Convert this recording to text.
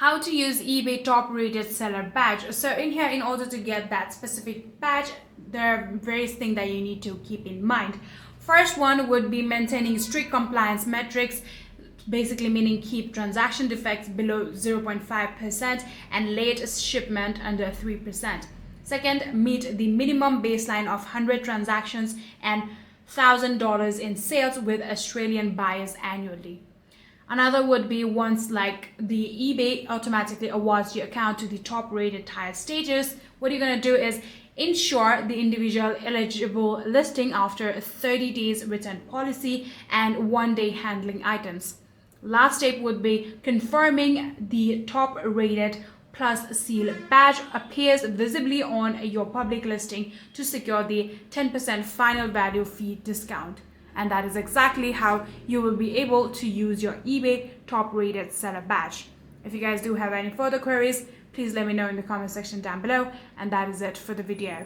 How to use eBay top rated seller badge. So in here, in order to get that specific badge, there are various things that you need to keep in mind. First one would be maintaining strict compliance metrics, basically meaning keep transaction defects below 0.5% and late shipment under 3%. Second, meet the minimum baseline of 100 transactions and $1,000 in sales with Australian buyers annually. Another would be once like the eBay automatically awards your account to the top rated tire stages, what you're going to do is ensure the individual eligible listing after 30 days return policy and 1 day handling items. Last step would be confirming the top rated plus seal badge appears visibly on your public listing to secure the 10% final value fee discount. And that is exactly how you will be able to use your eBay top rated seller badge. If you guys do have any further queries, please let me know in the comment section down below. And that is it for the video.